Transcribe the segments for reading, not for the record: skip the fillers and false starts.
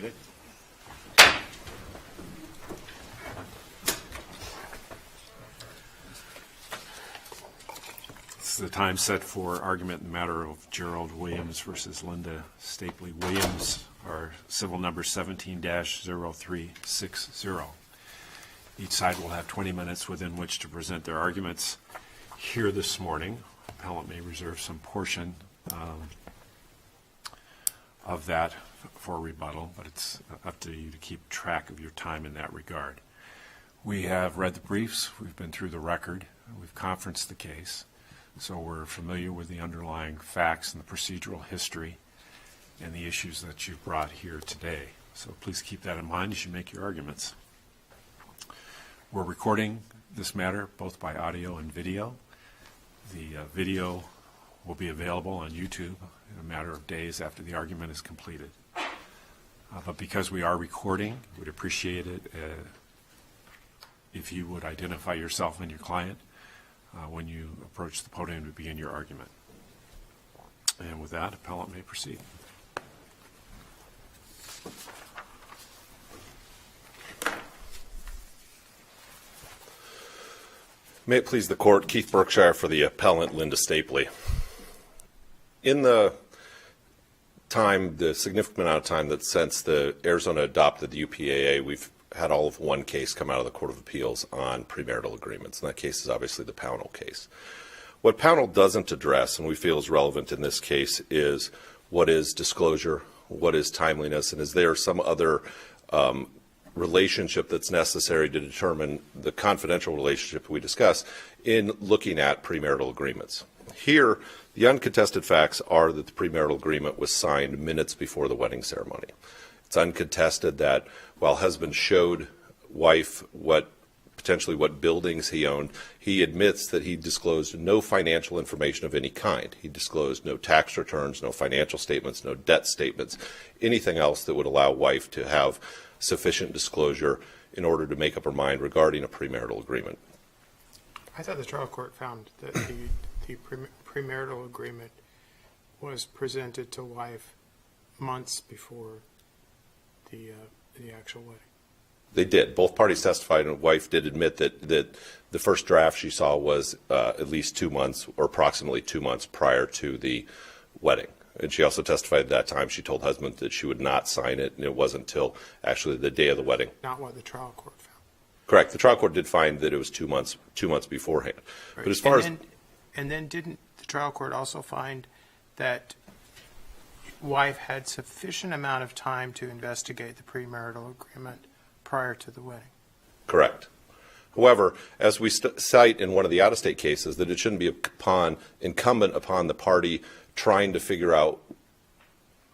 seated. This is the time set for argument in the matter of Gerald Williams versus Linda Stapley Williams, our civil number 17-0360. Each side will have 20 minutes within which to present their arguments. Here this morning, appellant may reserve some portion of that for rebuttal, but it's up to you to keep track of your time in that regard. We have read the briefs, we've been through the record, we've conferenced the case, so we're familiar with the underlying facts and the procedural history and the issues that you've brought here today. So please keep that in mind as you make your arguments. We're recording this matter both by audio and video. The video will be available on YouTube in a matter of days after the argument is completed. But because we are recording, we'd appreciate it if you would identify yourself and your client when you approach the podium to begin your argument. And with that, appellant may proceed. May it please the court, Keith Berkshire for the appellant, Linda Stapley. In the significant amount of time that since the Arizona adopted the UPAA, we've had all of one case come out of the Court of Appeals on premarital agreements, and that case is obviously the Pownell case. What Pownell doesn't address, and we feel is relevant in this case, is what is disclosure, what is timeliness, and is there some other relationship that's necessary to determine the confidential relationship we discuss in looking at premarital agreements. Here, the uncontested facts are that the premarital agreement was signed minutes before the wedding ceremony. It's uncontested that while husband showed wife potentially what buildings he owned, he admits that he disclosed no financial information of any kind. He disclosed no tax returns, no financial statements, no debt statements, anything else that would allow wife to have sufficient disclosure in order to make up her mind regarding a premarital agreement. I thought the trial court found that the premarital agreement was presented to wife months before the actual wedding. They did. Both parties testified, and wife did admit that the first draft she saw was at least 2 months or approximately 2 months prior to the wedding. And she also testified at that time she told husband that she would not sign it, and it wasn't until actually the day of the wedding. Not what the trial court found. Correct. The trial court did find that it was 2 months beforehand. Right. But as far and then didn't the trial court also find that wife had sufficient amount of time to investigate the premarital agreement prior to the wedding? Correct. However, as we cite in one of the out-of-state cases, that it shouldn't be incumbent upon the party trying to figure out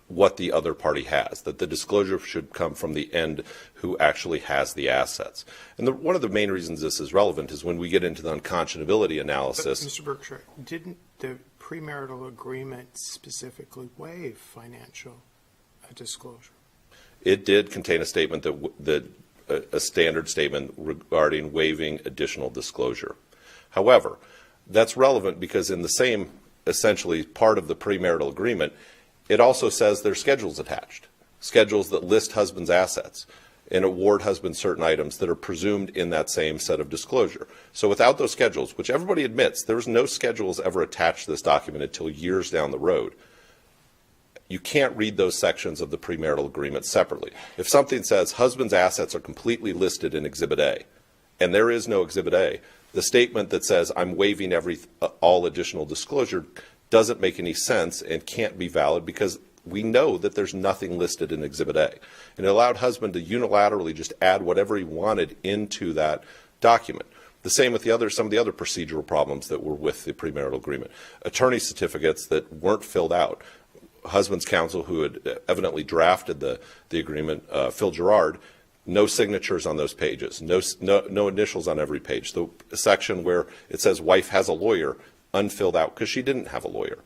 what the other party has, that the disclosure should come from the end who actually has the assets. And one of the main reasons this is relevant is when we get into the unconscionability analysis. But Mr. Berkshire, didn't the premarital agreement specifically waive financial disclosure? It did contain a statement a standard statement regarding waiving additional disclosure. However, that's relevant because in the same essentially part of the premarital agreement, it also says there's schedules attached, schedules that list husband's assets and award husband certain items that are presumed in that same set of disclosure. So without those schedules, which everybody admits, there was no schedules ever attached to this document until years down the road, you can't read those sections of the premarital agreement separately. If something says husband's assets are completely listed in Exhibit A, and there is no Exhibit A, the statement that says I'm waiving all additional disclosure doesn't make any sense and can't be valid because we know that there's nothing listed in Exhibit A. And it allowed husband to unilaterally just add whatever he wanted into that document. The same with some of the other procedural problems that were with the premarital agreement. Attorney certificates that weren't filled out. Husband's counsel, who had evidently drafted the agreement, Phil Gerard, no signatures on those pages, no initials on every page. The section where it says wife has a lawyer, unfilled out because she didn't have a lawyer.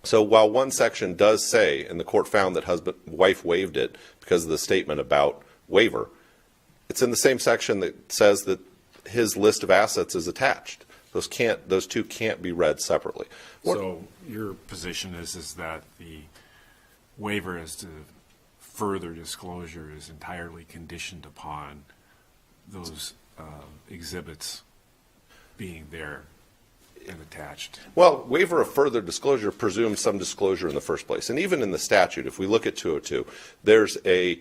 So while one section does say, and the court found that wife waived it because of the statement about waiver, it's in the same section that says that his list of assets is attached. Those two can't be read separately. So your position is that the waiver as to further disclosure is entirely conditioned upon those exhibits being there and attached. Well, waiver of further disclosure presumes some disclosure in the first place. And even in the statute, if we look at 202, there's a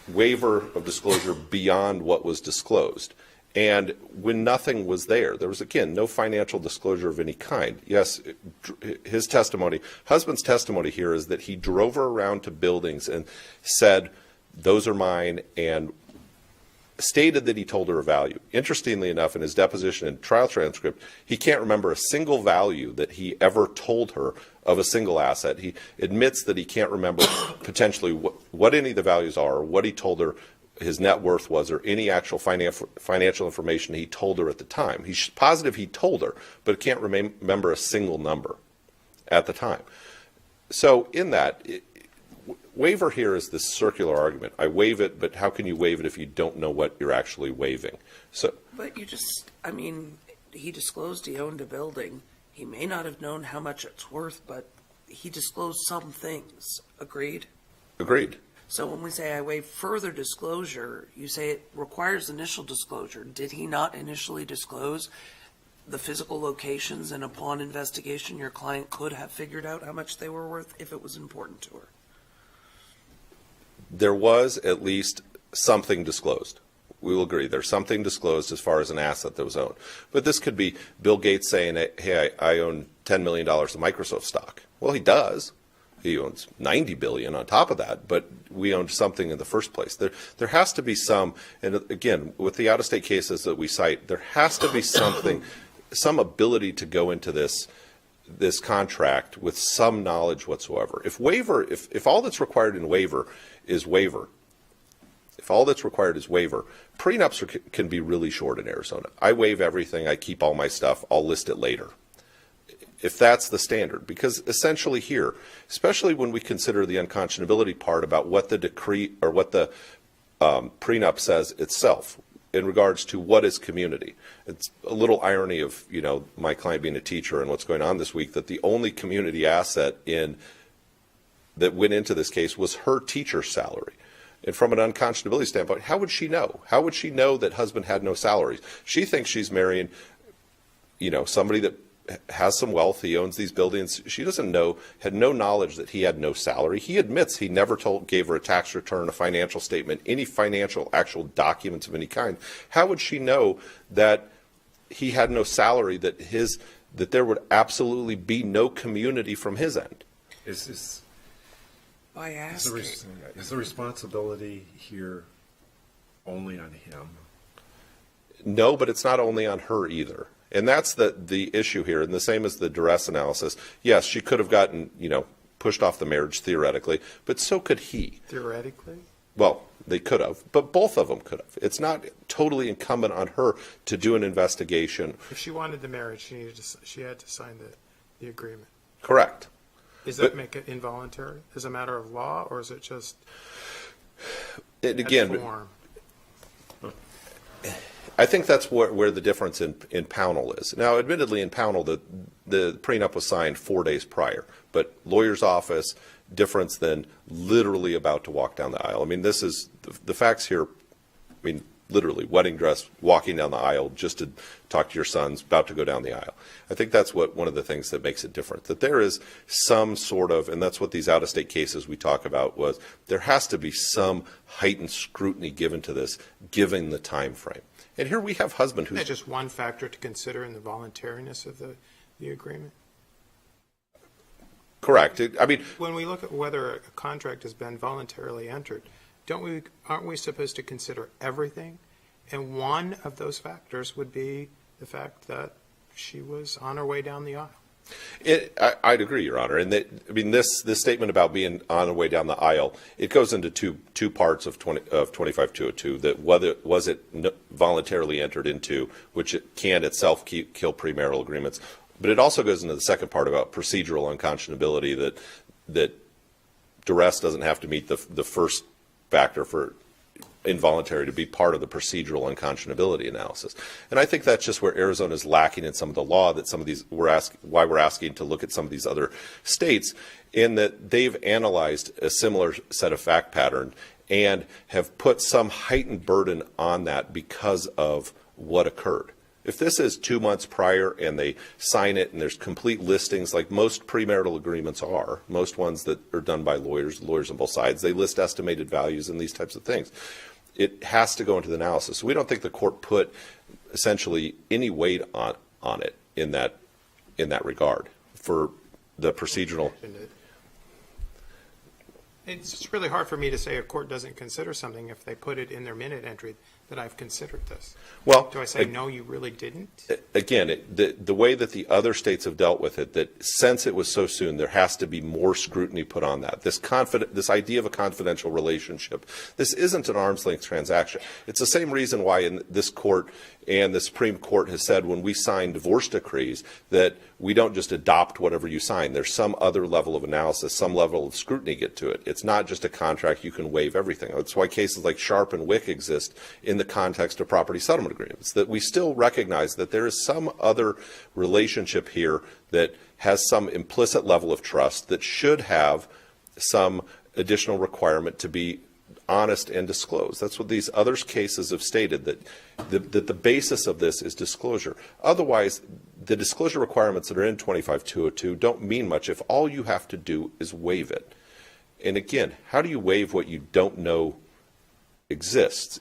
waiver of disclosure beyond what was disclosed. And when nothing was there, there was, again, no financial disclosure of any kind. Yes, his testimony, husband's testimony here is that he drove her around to buildings and said, those are mine, and stated that he told her a value. Interestingly enough, in his deposition and trial transcript, he can't remember a single value that he ever told her of a single asset. He admits that he can't remember potentially what any of the values are, or what he told her his net worth was, or any actual financial information he told her at the time. He's positive he told her, but can't remember a single number at the time. So in that, waiver here is this circular argument. I waive it, but how can you waive it if you don't know what you're actually waiving? So, But he disclosed he owned a building. He may not have known how much it's worth, but he disclosed some things. Agreed? agreed. So when we say I waive further disclosure, you say it requires initial disclosure. Did he not initially disclose the physical locations, and upon investigation, your client could have figured out how much they were worth if it was important to her? There was at least something disclosed. We will agree there's something disclosed as far as an asset that was owned. But this could be Bill Gates saying, hey, I own $10 million of Microsoft stock. Well, he does. He owns $90 billion on top of that, but we owned something in the first place. There has to be some, and again, with the out-of-state cases that we cite, there has to be something, some ability to go into this contract with some knowledge whatsoever. If all that's required in waiver is waiver, prenups can be really short in Arizona. I waive everything, I keep all my stuff, I'll list it later. If that's the standard, because essentially here, especially when we consider the unconscionability part about what the decree or what the prenup says itself in regards to what is community. It's a little irony of, my client being a teacher and what's going on this week, that the only community asset that went into this case was her teacher's salary. And from an unconscionability standpoint, how would she know? How would she know that husband had no salaries? She thinks she's marrying, somebody that has some wealth. He owns these buildings. She doesn't know, had no knowledge that he had no salary. He admits he never gave her a tax return, a financial statement, any financial actual documents of any kind. How would she know that he had no salary, that there would absolutely be no community from his end? Is By the responsibility here only on him? No, but it's not only on her either. And that's the issue here, and the same as the duress analysis. Yes, she could have gotten, pushed off the marriage theoretically, but so could he. Theoretically? Well, they could have, but both of them could have. It's not totally incumbent on her to do an investigation. If she wanted the marriage, she had to sign the agreement. Correct. Does that make it involuntary as a matter of law, or is it just again, form? I think that's where the difference in Pownell is. Now, admittedly, in Pownell, the prenup was signed 4 days prior, but lawyer's office, difference than literally about to walk down the aisle. I mean, this is the facts here. I mean, literally, wedding dress, walking down the aisle just to talk to your sons, about to go down the aisle. I think that's one of the things that makes it different, that there is some sort of, and that's what these out-of-state cases we talk about was, there has to be some heightened scrutiny given to this, given the time frame. And here we have husband who's... Isn't that just one factor to consider in the voluntariness of the agreement? Correct. I mean, when we look at whether a contract has been voluntarily entered, aren't we supposed to consider everything? And one of those factors would be the fact that she was on her way down the aisle. I'd agree, Your Honor. And this statement about being on the way down the aisle, it goes into two parts of 25202. That whether was it voluntarily entered into, which it can itself kill premarital agreements, but it also goes into the second part about procedural unconscionability. That duress doesn't have to meet the first factor for involuntary to be part of the procedural unconscionability analysis. And I think that's just where Arizona is lacking in some of the law that some of these, why we're asking to look at some of these other states, in that they've analyzed a similar set of fact pattern and have put some heightened burden on that because of what occurred. If this is 2 months prior and they sign it and there's complete listings, like most premarital agreements are, most ones that are done by lawyers on both sides, they list estimated values and these types of things. It has to go into the analysis. So we don't think the court put essentially any weight on it in that regard for the procedural. It's just really hard for me to say a court doesn't consider something if they put it in their minute entry that I've considered this. Well, do I say, no, you really didn't? Again, the way that the other states have dealt with it, that since it was so soon, there has to be more scrutiny put on that. This idea of a confidential relationship, this isn't an arm's length transaction. It's the same reason why in this court and the Supreme Court has said when we sign divorce decrees that we don't just adopt whatever you sign. There's some other level of analysis, some level of scrutiny get to it. It's not just a contract you can waive everything. That's why cases like Sharp and Wick exist in the context of property settlement agreements, that we still recognize that there is some other relationship here that has some implicit level of trust that should have some additional requirement to be honest and disclose. That's what these other cases have stated, that the basis of this is disclosure. Otherwise, the disclosure requirements that are in 25202 don't mean much if all you have to do is waive it. And again, how do you waive what you don't know exists?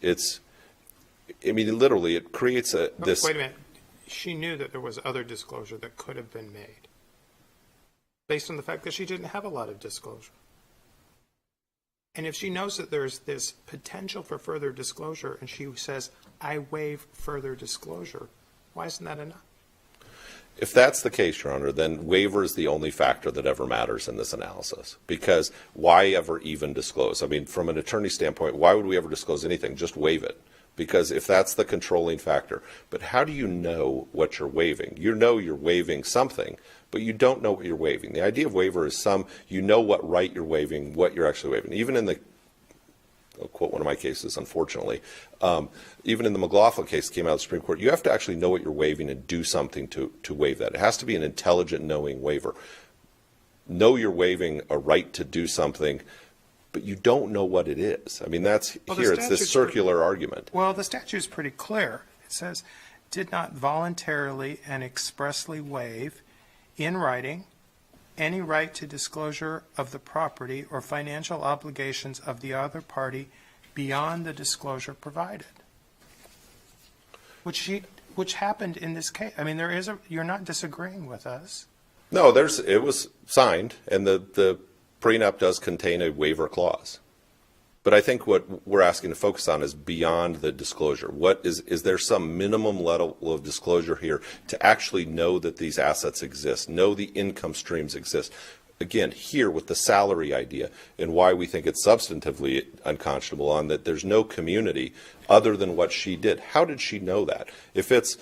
Literally, it creates this. Wait a minute. She knew that there was other disclosure that could have been made based on the fact that she didn't have a lot of disclosure. And if she knows that there's this potential for further disclosure and she says, I waive further disclosure, why isn't that enough? If that's the case, Your Honor, then waiver is the only factor that ever matters in this analysis. Because why ever even disclose? I mean, from an attorney standpoint, why would we ever disclose anything? Just waive it. Because if that's the controlling factor. But how do you know what you're waiving? You know you're waiving something, but you don't know what you're waiving. The idea of waiver is you know what right you're waiving, what you're actually waiving. Even in I'll quote one of my cases, unfortunately, even in the McLaughlin case that came out of the Supreme Court, you have to actually know what you're waiving and do something to waive that. It has to be an intelligent, knowing waiver. Know you're waiving a right to do something, but you don't know what it is. I mean, it's this circular argument. Well, the statute is pretty clear. It says, did not voluntarily and expressly waive in writing any right to disclosure of the property or financial obligations of the other party beyond the disclosure provided. Which happened in this case. I mean, you're not disagreeing with us. No, it was signed, and the prenup does contain a waiver clause. But I think what we're asking to focus on is beyond the disclosure. Is there some minimum level of disclosure here to actually know that these assets exist, know the income streams exist? Again, here with the salary idea and why we think it's substantively unconscionable on that there's no community other than what she did. How did she know that? If it's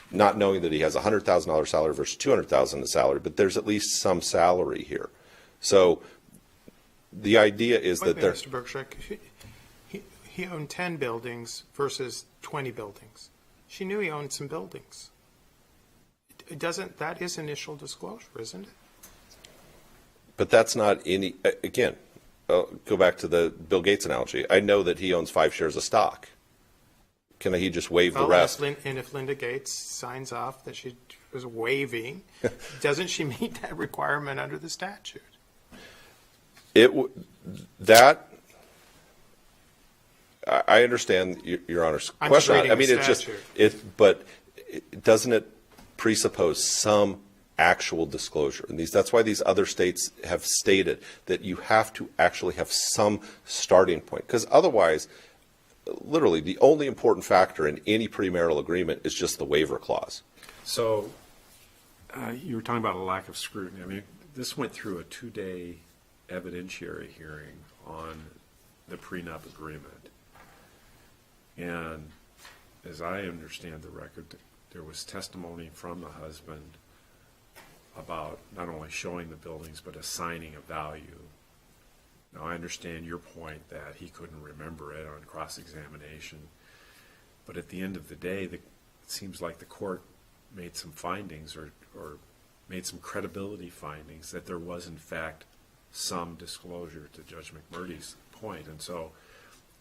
not knowing that he has a $100,000 salary versus $200,000 salary, but there's at least some salary here. So the idea is that there. Mr. Berkshire, he owned 10 buildings versus 20 buildings. She knew he owned some buildings. That is initial disclosure, isn't it? But that's not again, I'll go back to the Bill Gates analogy. I know that he owns 5 shares of stock. Can he just waive the rest? And if Linda Gates signs off that she was waiving, doesn't she meet that requirement under the statute? I understand Your Honor's question. I mean, but doesn't it presuppose some actual disclosure? And that's why these other states have stated that you have to actually have some starting point, because otherwise, literally, the only important factor in any premarital agreement is just the waiver clause. So you were talking about a lack of scrutiny. I mean, this went through a 2-day evidentiary hearing on the prenup agreement. And as I understand the record, there was testimony from the husband about not only showing the buildings, but assigning a value Now, I understand your point that he couldn't remember it on cross-examination, but at the end of the day, it seems like the court made some findings or made some credibility findings that there was, in fact, some disclosure, to Judge McMurdy's point. And so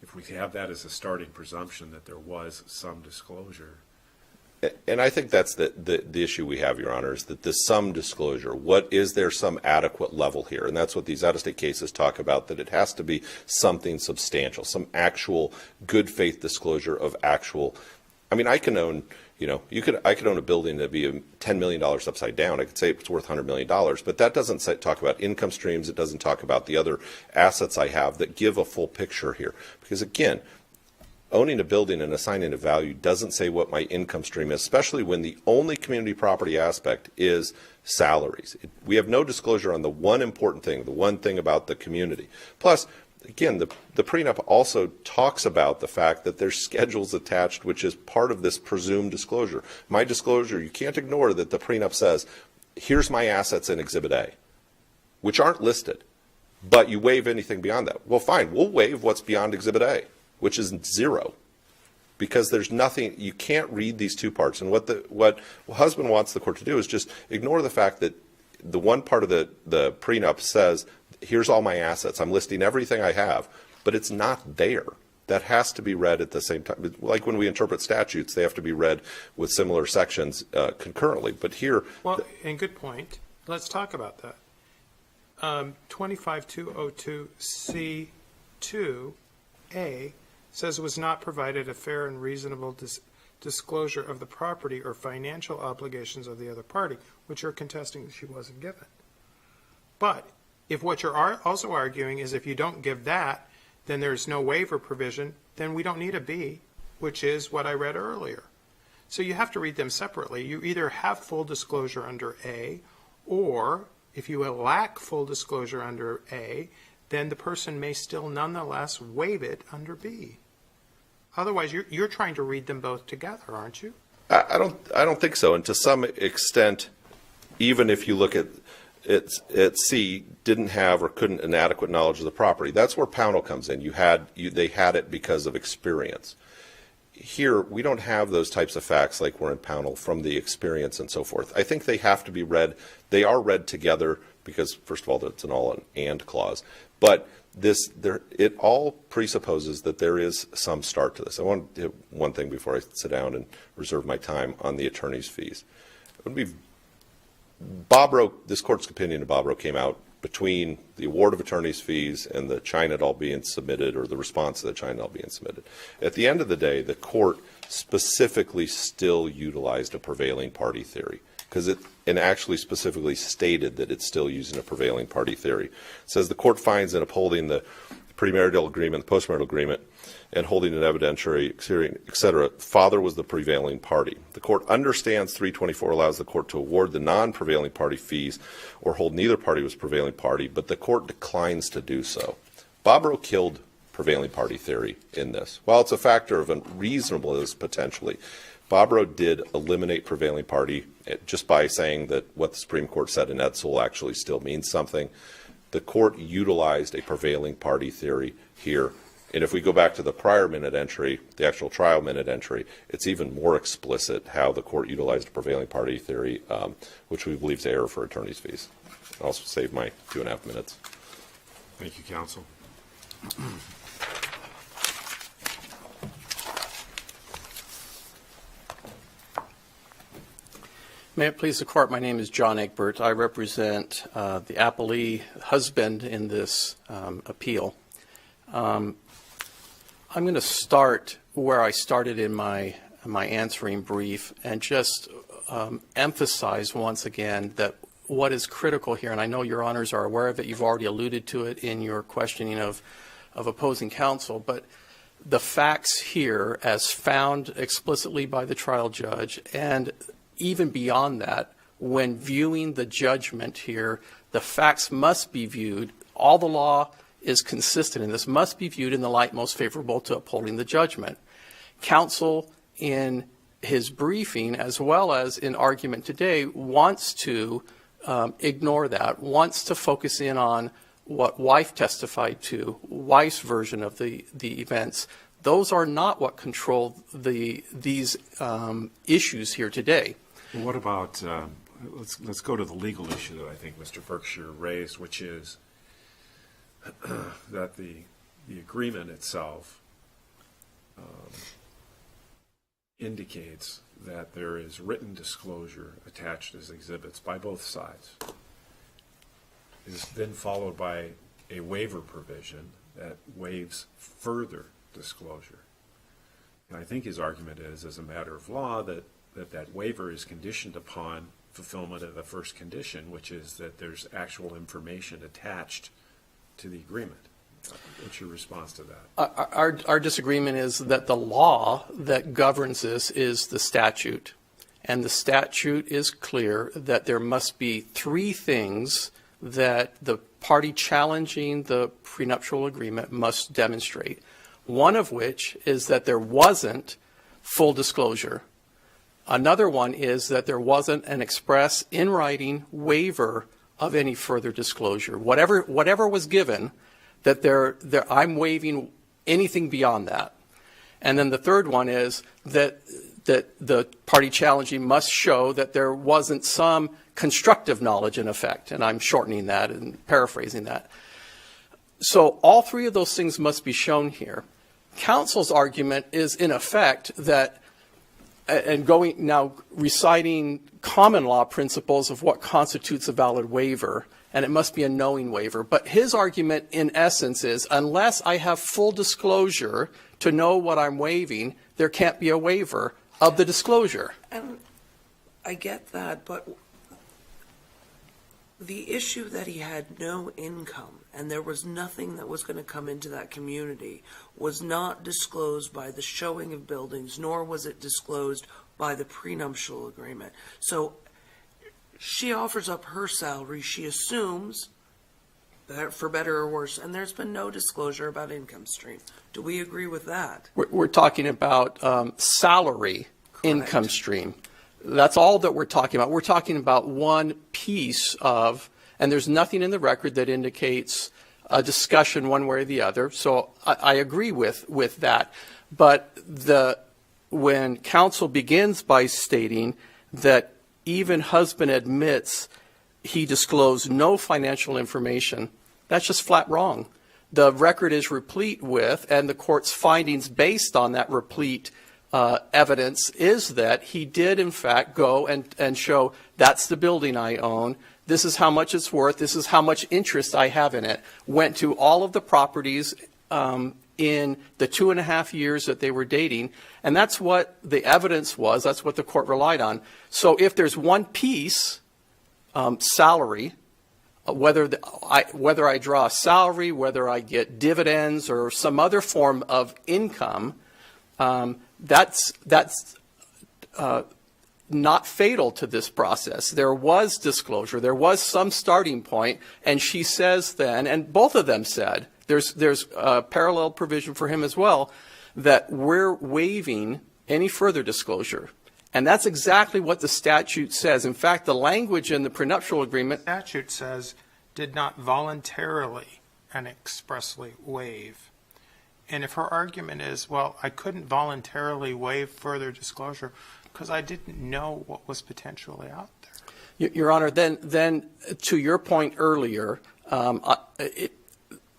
if we have that as a starting presumption that there was some disclosure. And I think that's the issue we have, Your Honor, is that there's some disclosure. What is there some adequate level here? And that's what these out-of-state cases talk about, that it has to be something substantial, some actual good faith disclosure of actual. I mean, I can own, I could own a building that'd be $10 million upside down. I could say it's worth $100 million, but that doesn't talk about income streams. It doesn't talk about the other assets I have that give a full picture here. Because again, owning a building and assigning a value doesn't say what my income stream is, especially when the only community property aspect is salaries. We have no disclosure on the one important thing, the one thing about the community. Plus, again, the prenup also talks about the fact that there's schedules attached, which is part of this presumed disclosure. My disclosure, you can't ignore that the prenup says, here's my assets in Exhibit A, which aren't listed, but you waive anything beyond that. Well, fine, we'll waive what's beyond Exhibit A, which is zero, because there's nothing. You can't read these two parts. And what husband wants the court to do is just ignore the fact that the one part of the prenup says, here's all my assets. I'm listing everything I have, but it's not there. That has to be read at the same time. Like when we interpret statutes, they have to be read with similar sections concurrently. But here, well, and good point. Let's talk about that. 25202C2A says was not provided a fair and reasonable disclosure of the property or financial obligations of the other party, which you're contesting she wasn't given. But if what you're also arguing is if you don't give that, then there's no waiver provision, then we don't need a B, which is what I read earlier. So you have to read them separately. You either have full disclosure under A, or if you lack full disclosure under A, then the person may still nonetheless waive it under B. Otherwise, you're trying to read them both together, aren't you? I don't think so. And to some extent, even if you look at C, didn't have or couldn't an adequate knowledge of the property. That's where Pownell comes in. They had it because of experience. Here, we don't have those types of facts like we're in Pownell from the experience and so forth. I think they have to be read. They are read together because, first of all, it's an all and clause. But it all presupposes that there is some start to this. I want to hit one thing before I sit down and reserve my time on the attorney's fees. It would be this court's opinion of Bobrow came out between the award of attorney's fees and the China et al. Being submitted, or the response to the China et al. Being submitted. At the end of the day, the court specifically still utilized a prevailing party theory, and actually specifically stated that it's still using a prevailing party theory. It says the court finds in upholding the premarital agreement, the postmarital agreement, and holding an evidentiary hearing, etc., father was the prevailing party. The court understands 324 allows the court to award the non-prevailing party fees or hold neither party was prevailing party, but the court declines to do so. Bobrow killed prevailing party theory in this. While it's a factor of unreasonableness potentially, Bobrow did eliminate prevailing party just by saying that what the Supreme Court said in Edsel actually still means something. The court utilized a prevailing party theory here. And if we go back to the prior minute entry, the actual trial minute entry, it's even more explicit how the court utilized a prevailing party theory, which we believe is error for attorney's fees. I'll also save my 2.5 minutes. Thank you, counsel. May it please the court, my name is John Egbert. I represent the appellee husband in this appeal. I'm going to start where I started in my answering brief and just emphasize once again that what is critical here, and I know your honors are aware of it, you've already alluded to it in your questioning of opposing counsel, but the facts here as found explicitly by the trial judge, and even beyond that, when viewing the judgment here, the facts must be viewed, all the law is consistent in this, must be viewed in the light most favorable to upholding the judgment. Counsel in his briefing, as well as in argument today, wants to ignore that, wants to focus in on what wife testified to, wife's version of the events, those are not what control these issues here today. Well, what about, let's go to the legal issue that I think Mr. Berkshire raised, which is that the agreement itself indicates that there is written disclosure attached as exhibits by both sides. It is then followed by a waiver provision that waives further disclosure. And I think his argument is, as a matter of law, that waiver is conditioned upon fulfillment of the first condition, which is that there's actual information attached to the agreement. What's your response to that? Our disagreement is that the law that governs this is the statute. And the statute is clear that there must be three things that the party challenging the prenuptial agreement must demonstrate. One of which is that there wasn't full disclosure. Another one is that there wasn't an express in writing waiver of any further disclosure. Whatever was given, that I'm waiving anything beyond that. And then the third one is that the party challenging must show that there wasn't some constructive knowledge in effect. And I'm shortening that and paraphrasing that. So all three of those things must be shown here. Counsel's argument is, in effect, that, and going now reciting common law principles of what constitutes a valid waiver, and it must be a knowing waiver. But his argument, in essence, is unless I have full disclosure to know what I'm waiving, there can't be a waiver of the disclosure. And I get that, but the issue that he had no income and there was nothing that was going to come into that community was not disclosed by the showing of buildings, nor was it disclosed by the prenuptial agreement. So she offers up her salary, she assumes, for better or worse, and there's been no disclosure about income stream. Do we agree with that? We're talking about salary. Correct. Income stream. That's all that we're talking about. We're talking about one piece of, and there's nothing in the record that indicates a discussion one way or the other. So I agree with that. But when counsel begins by stating that even husband admits he disclosed no financial information, that's just flat wrong. The record is replete with, and the court's findings based on that replete evidence is that he did, in fact, go and show that's the building I own. This is how much it's worth. This is how much interest I have in it. Went to all of the properties in the 2.5 years that they were dating. And that's what the evidence was. That's what the court relied on. So if there's one piece, salary, whether I draw a salary, whether I get dividends or some other form of income, that's not fatal to this process. There was disclosure. There was some starting point, and she says then, and both of them said, there's a parallel provision for him as well, that we're waiving any further disclosure. And that's exactly what the statute says. In fact, the language in the prenuptial agreement... Statute says did not voluntarily and expressly waive. And if her argument is, well, I couldn't voluntarily waive further disclosure because I didn't know what was potentially out there. Your Honor, then to your point earlier,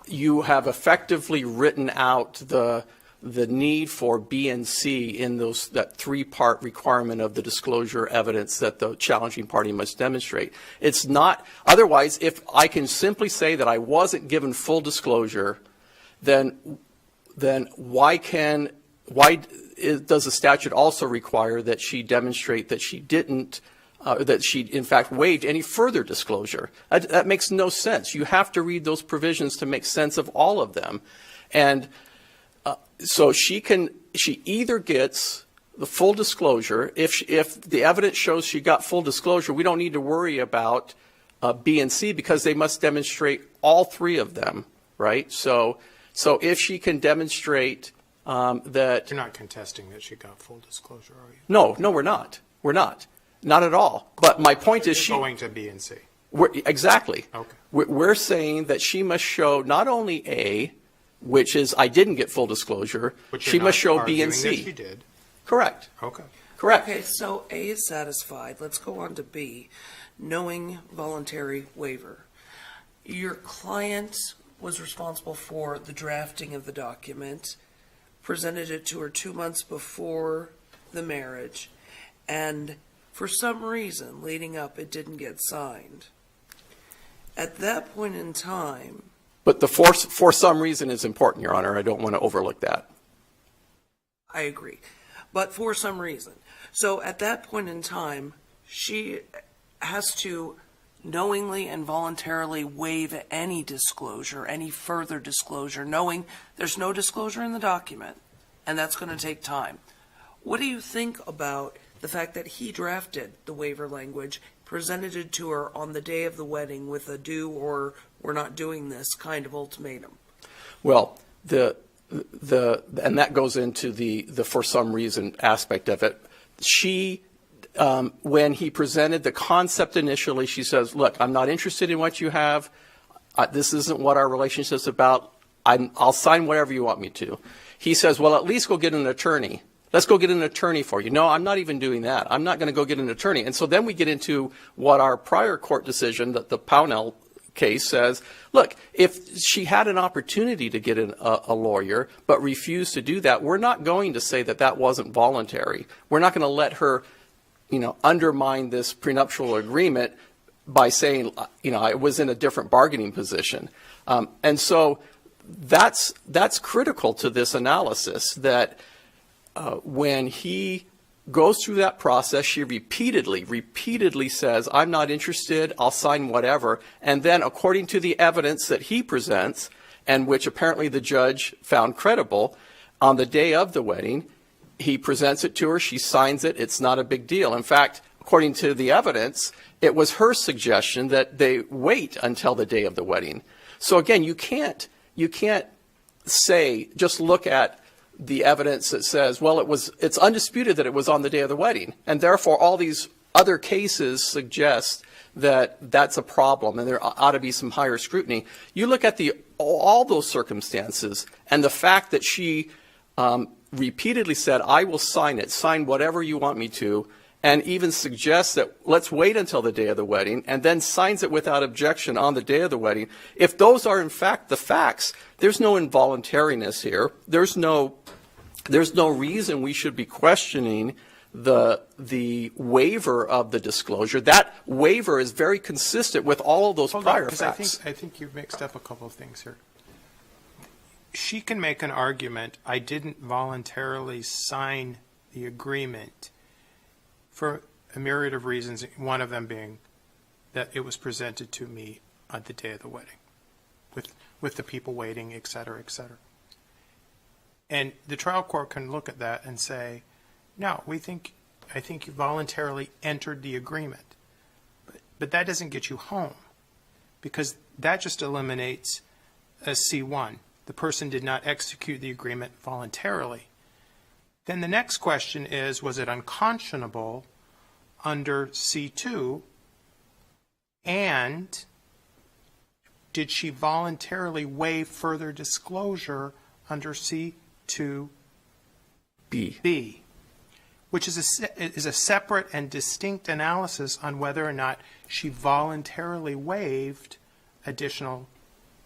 you have effectively written out the need for B and C in that three-part requirement of the disclosure evidence that the challenging party must demonstrate. It's not, otherwise, if I can simply say that I wasn't given full disclosure, then why does the statute also require that she demonstrate that she didn't, that she in fact waived any further disclosure? That makes no sense. You have to read those provisions to make sense of all of them. And so she either gets the full disclosure. If the evidence shows she got full disclosure, we don't need to worry about B and C because they must demonstrate all three of them, right? So if she can demonstrate that... You're not contesting that she got full disclosure, are you? No, we're not. We're not. Not at all. But my point is Going to B and C. Exactly. Okay. We're saying that she must show not only A, which is I didn't get full disclosure, But she you're must not show B arguing and that C. she did. Correct. Okay. Correct. Okay, so A is satisfied. Let's go on to B, knowing voluntary waiver. Your client was responsible for the drafting of the document, presented it to her 2 months before the marriage, and for some reason leading up, it didn't get signed. At that point in time, But the for some reason is important, Your Honor. I don't want to overlook that. I agree, but for some reason. So at that point in time, she has to knowingly and voluntarily waive any disclosure, any further disclosure, knowing there's no disclosure in the document, and that's going to take time. What do you think about the fact that he drafted the waiver language, presented it to her on the day of the wedding with a do or we're not doing this kind of ultimatum? Well, and that goes into the for some reason aspect of it. She, when he presented the concept initially, she says, look, I'm not interested in what you have. This isn't what our relationship's about. I'll sign whatever you want me to. He says, well, at least go get an attorney. Let's go get an attorney for you. No, I'm not even doing that. I'm not going to go get an attorney. And so then we get into what our prior court decision, that the Pownell case says, look, if she had an opportunity to get a lawyer but refused to do that, we're not going to say that that wasn't voluntary. We're not going to let her, undermine this prenuptial agreement by saying, I was in a different bargaining position. And so that's critical to this analysis, that when he goes through that process, she repeatedly says, I'm not interested, I'll sign whatever. And then according to the evidence that he presents, and which apparently the judge found credible, on the day of the wedding, he presents it to her, she signs it, it's not a big deal. In fact, according to the evidence, it was her suggestion that they wait until the day of the wedding. So again, you can't say, just look at the evidence that says, well, it's undisputed that it was on the day of the wedding, and therefore all these other cases suggest that that's a problem and there ought to be some higher scrutiny. You look at all those circumstances and the fact that she repeatedly said, I will sign it, sign whatever you want me to, and even suggests that let's wait until the day of the wedding, and then signs it without objection on the day of the wedding. If those are in fact the facts, there's no involuntariness here. There's no reason we should be questioning the waiver of the disclosure. That waiver is very consistent with all of those prior facts. I think you've mixed up a couple of things here. She can make an argument, I didn't voluntarily sign the agreement, for a myriad of reasons, one of them being that it was presented to me on the day of the wedding, with the people waiting, et cetera, et cetera. And the trial court can look at that and say, no, I think you voluntarily entered the agreement. But that doesn't get you home, because that just eliminates a C1. The person did not execute the agreement voluntarily. Then the next question is, was it unconscionable under C2? And did she voluntarily waive further disclosure under C2B? B, which is a separate and distinct analysis on whether or not she voluntarily waived additional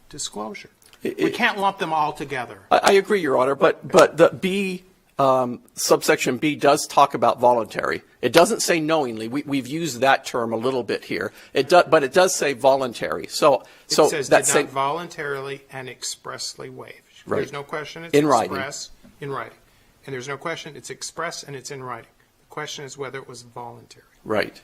disclosure. We can't lump them all together. I agree, Your Honor, but the B, subsection B does talk about voluntary. It doesn't say knowingly. We've used that term a little bit here. But it does say voluntary. So it says did not voluntarily and expressly waive. Right. There's no question it's in express in writing. And there's no question it's express and it's in writing. The question is whether it was voluntary. Right.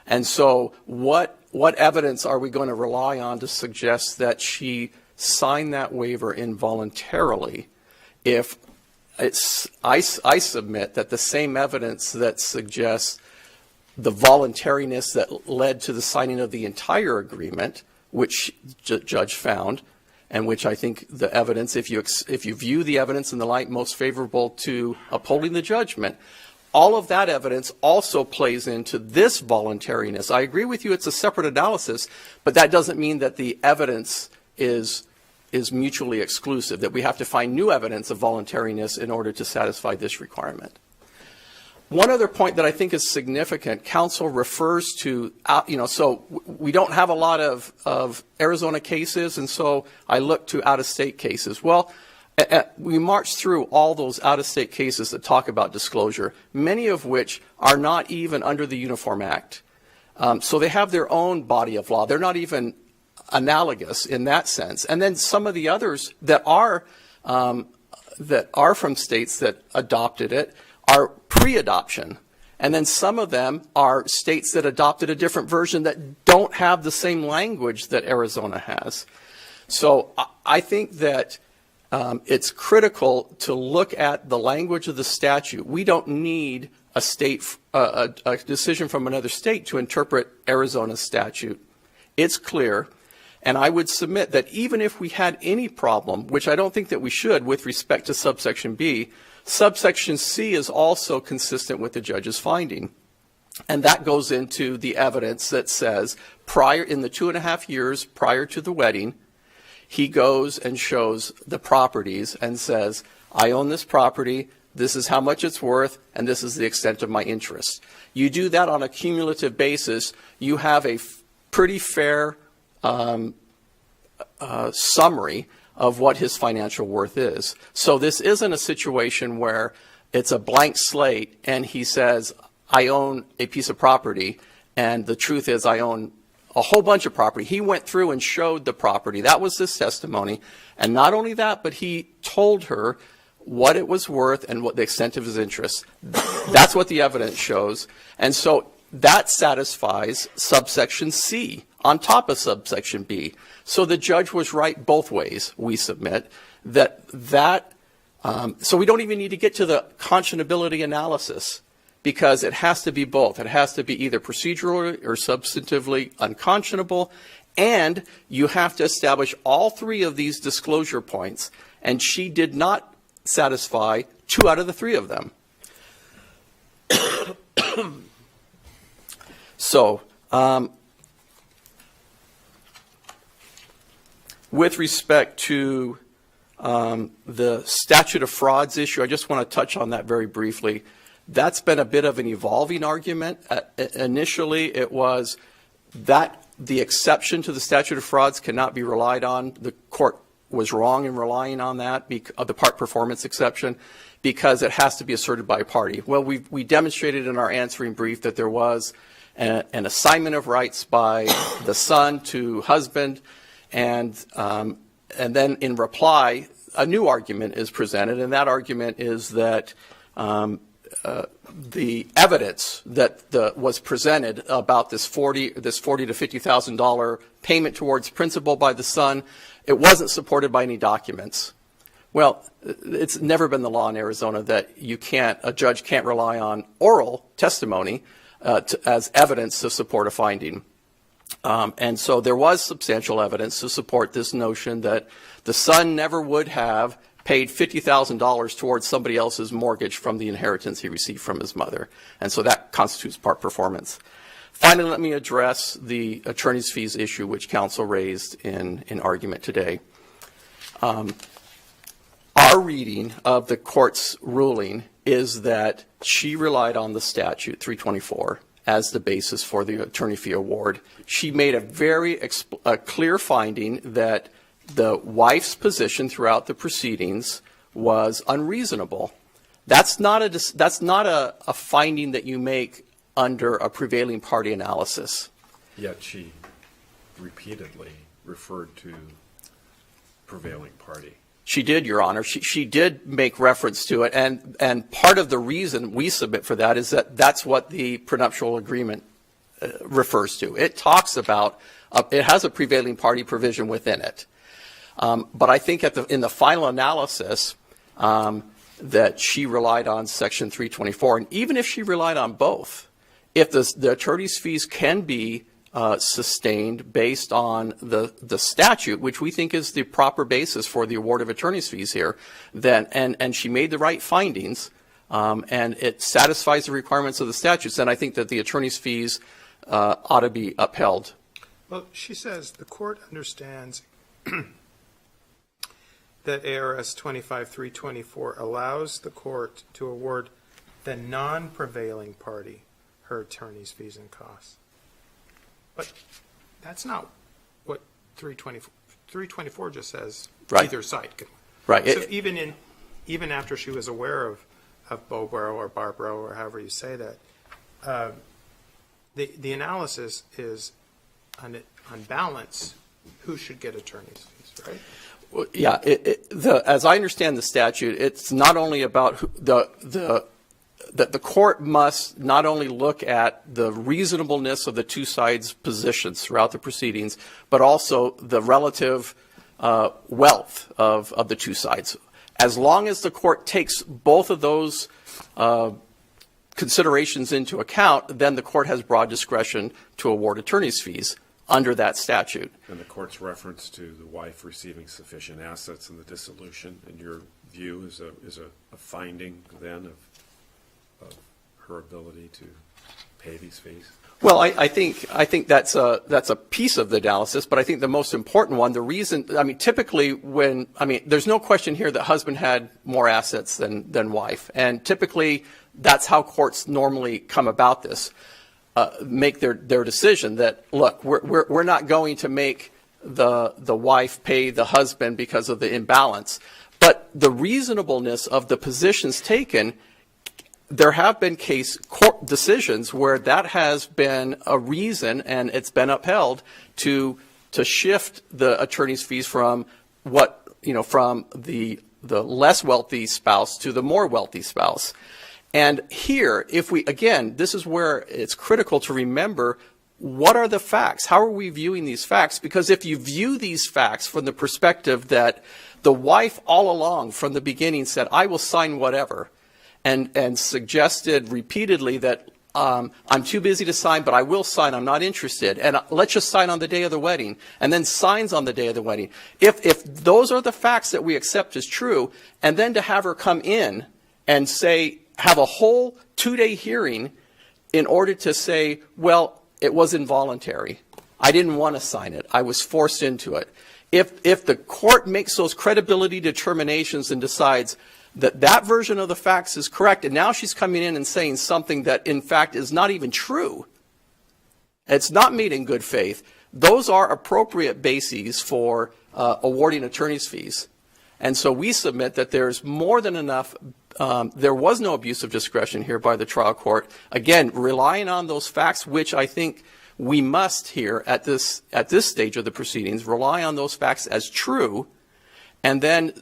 And so what evidence are we going to rely on to suggest that she signed that waiver involuntarily if I submit that the same evidence that suggests the voluntariness that led to the signing of the entire agreement, which the judge found, and which I think the evidence, if you view the evidence in the light most favorable to upholding the judgment, all of that evidence also plays into this voluntariness. I agree with you, it's a separate analysis, but that doesn't mean that the evidence is mutually exclusive, that we have to find new evidence of voluntariness in order to satisfy this requirement. One other point that I think is significant, counsel refers to, so we don't have a lot of Arizona cases, and so I look to out-of-state cases. Well, we marched through all those out-of-state cases that talk about disclosure, many of which are not even under the Uniform Act. So they have their own body of law. They're not even analogous in that sense. And then some of the others that are from states that adopted it are pre-adoption. And then some of them are states that adopted a different version that don't have the same language that Arizona has. So I think that it's critical to look at the language of the statute. We don't need a decision from another state to interpret Arizona's statute. It's clear. And I would submit that even if we had any problem, which I don't think that we should with respect to subsection B, subsection C is also consistent with the judge's finding. And that goes into the evidence that says in the 2.5 years prior to the wedding, he goes and shows the properties and says, I own this property, this is how much it's worth, and this is the extent of my interest. You do that on a cumulative basis, you have a pretty fair summary of what his financial worth is. So this isn't a situation where it's a blank slate and he says, I own a piece of property, and the truth is I own a whole bunch of property. He went through and showed the property. That was his testimony. And not only that, but he told her what it was worth and what the extent of his interest. That's what the evidence shows. And so that satisfies subsection C on top of subsection B. So the judge was right both ways, we submit, so we don't even need to get to the conscionability analysis, because it has to be both. It has to be either procedurally or substantively unconscionable, and you have to establish all three of these disclosure points, and she did not satisfy 2 out of the 3 of them. So, with respect to the statute of frauds issue, I just want to touch on that very briefly. That's been a bit of an evolving argument. Initially, it was that the exception to the statute of frauds cannot be relied on. The court was wrong in relying on that, the part performance exception, because it has to be asserted by a party. Well, we demonstrated in our answering brief that there was an assignment of rights by the son to husband, and then in reply, a new argument is presented, and that argument is that the evidence that was presented about this $40,000 to $50,000 payment towards principal by the son, it wasn't supported by any documents. Well, it's never been the law in Arizona that a judge can't rely on oral testimony as evidence to support a finding. And so there was substantial evidence to support this notion that the son never would have paid $50,000 towards somebody else's mortgage from the inheritance he received from his mother. And so that constitutes part performance. Finally, let me address the attorney's fees issue, which counsel raised in argument today. Our reading of the court's ruling is that she relied on the statute 324 as the basis for the attorney fee award. She made a very clear finding that the wife's position throughout the proceedings was unreasonable. That's not a finding that you make under a prevailing party analysis. Yet she repeatedly referred to prevailing party. She did, Your Honor. She did make reference to it, and part of the reason we submit for that is that that's what the prenuptial agreement refers to. It talks about, it has a prevailing party provision within it. But I think in the final analysis that she relied on Section 324, and even if she relied on both, if the attorney's fees can be sustained based on the statute, which we think is the proper basis for the award of attorney's fees here, then and she made the right findings, and it satisfies the requirements of the statutes, then I think that the attorney's fees ought to be upheld. Well, she says the court understands that ARS 25324 allows the court to award the non-prevailing party her attorney's fees and costs. But that's not what 324 just says. Right. Either side can. Right. So even after she was aware of Bobro or Barbro or however you say that, the analysis is on balance, who should get attorney's fees, right? Well, yeah, as I understand the statute, it's not only about that the court must not only look at the reasonableness of the two sides' positions throughout the proceedings, but also the relative wealth of the two sides. As long as the court takes both of those considerations into account, then the court has broad discretion to award attorney's fees under that statute. And the court's reference to the wife receiving sufficient assets in the dissolution, in your view, is a finding then of her ability to pay these fees? Well, I think that's a piece of the analysis, but I think the most important one, the reason, typically there's no question here that husband had more assets than wife, and typically that's how courts normally come about this, make their decision that, look, we're not going to make the wife pay the husband because of the imbalance, but the reasonableness of the positions taken, there have been court decisions where that has been a reason, and it's been upheld to shift the attorney's fees from from the less wealthy spouse to the more wealthy spouse. And here, this is where it's critical to remember, what are the facts? How are we viewing these facts? Because if you view these facts from the perspective that the wife all along from the beginning said, I will sign whatever, and suggested repeatedly that I'm too busy to sign, but I will sign, I'm not interested, and let's just sign on the day of the wedding, and then signs on the day of the wedding. If those are the facts that we accept as true, and then to have her come in and have a whole 2-day hearing in order to say, well, it was involuntary. I didn't want to sign it. I was forced into it. If the court makes those credibility determinations and decides that version of the facts is correct, and now she's coming in and saying something that in fact is not even true, it's not made in good faith, those are appropriate bases for awarding attorney's fees. And so we submit that there's more than enough, there was no abuse of discretion here by the trial court. Again, relying on those facts, which I think we must here at this stage of the proceedings, rely on those facts as true, and then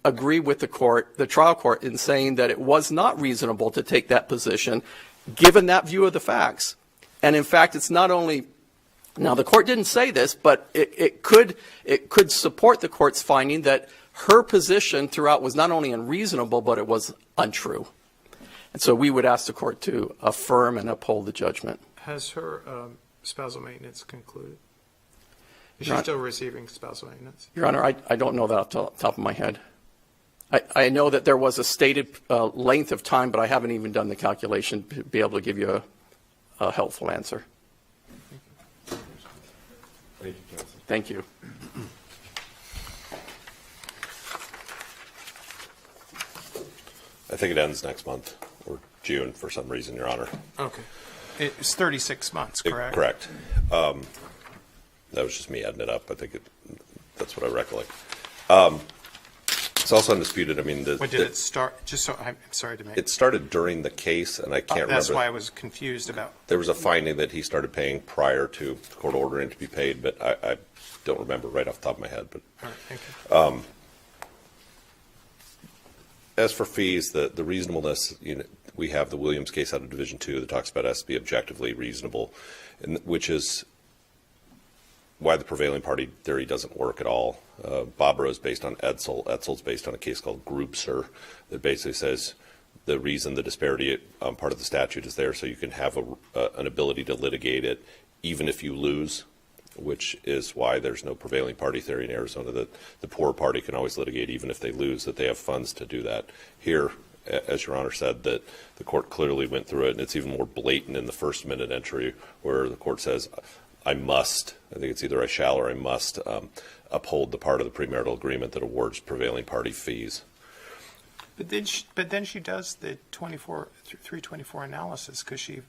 agree with the trial court in saying that it was not reasonable to take that position, given that view of the facts. And in fact, it's not only, now the court didn't say this, but it could support the court's finding that her position throughout was not only unreasonable, but it was untrue. And so we would ask the court to affirm and uphold the judgment. Has her spousal maintenance concluded? Is she still receiving spousal maintenance? Your Honor, I don't know that off the top of my head. I know that there was a stated length of time, but I haven't even done the calculation to be able to give you a helpful answer. Thank you, counsel. Thank you. I think it ends next month, or June for some reason, Your Honor. Okay. It's 36 months, correct? Correct. That was just me adding it up. I think that's what I recollect. It's also undisputed. When did it start? Just so I'm sorry to make it started during the case, and I can't remember. That's why I was confused about. There was a finding that he started paying prior to the court ordering it to be paid, but I don't remember right off the top of my head. But All right, thank you. As for fees, the reasonableness, we have the Williams case out of Division II that talks about it has to be objectively reasonable, which is why the prevailing party theory doesn't work at all. Bobro is based on Edsel. Edsel's based on a case called Groupser that basically says the reason the disparity part of the statute is there so you can have an ability to litigate it even if you lose, which is why there's no prevailing party theory in Arizona, that the poor party can always litigate even if they lose, that they have funds to do that. Here, as Your Honor said, that the court clearly went through it, and it's even more blatant in the first minute entry where the court says, I must, I think it's either I shall or I must uphold the part of the premarital agreement that awards prevailing party fees. But then she does the 324 analysis because she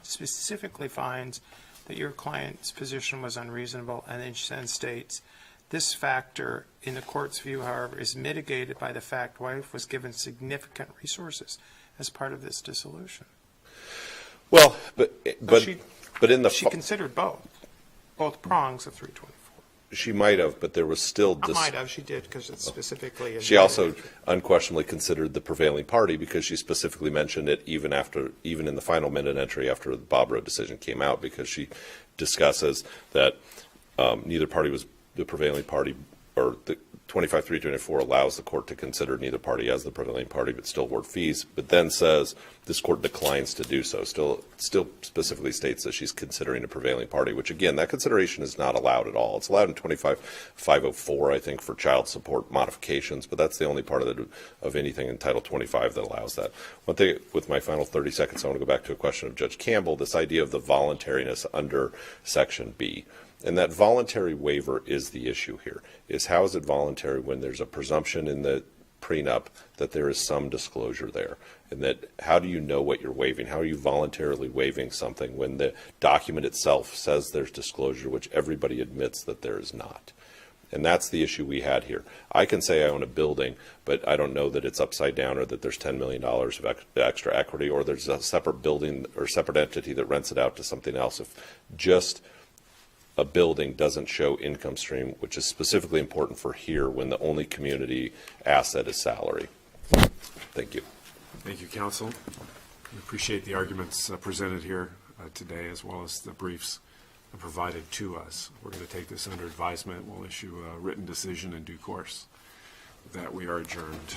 specifically finds that your client's position was unreasonable, and then she then states, this factor, in the court's view, however, is mitigated by the fact wife was given significant resources as part of this dissolution. Well, but in the she considered both prongs of 324. She might have, but there was still Might have, she did, because it's specifically. She also unquestionably considered the prevailing party because she specifically mentioned it even in the final minute entry after the Bobrow decision came out, because she discusses that neither party was the prevailing party, or the 25-324 allows the court to consider neither party as the prevailing party but still award fees, but then says this court declines to do so. Still specifically states that she's considering a prevailing party, which again, that consideration is not allowed at all. It's allowed in 25-504, I think, for child support modifications, but that's the only part of anything in Title 25 that allows that. One thing, with my final 30 seconds, I want to go back to a question of Judge Campbell, this idea of the voluntariness under Section B. And that voluntary waiver is the issue here, is how is it voluntary when there's a presumption in the prenup that there is some disclosure there? And that how do you know what you're waiving? How are you voluntarily waiving something when the document itself says there's disclosure, which everybody admits that there is not? And that's the issue we had here. I can say I own a building, but I don't know that it's upside down or that there's $10 million of extra equity, or there's a separate building or separate entity that rents it out to something else. If just a building doesn't show income stream, which is specifically important for here when the only community asset is salary. Thank you. Thank you, counsel. We appreciate the arguments presented here today, as well as the briefs provided to us. We're going to take this under advisement. We'll issue a written decision in due course. With that, we are adjourned.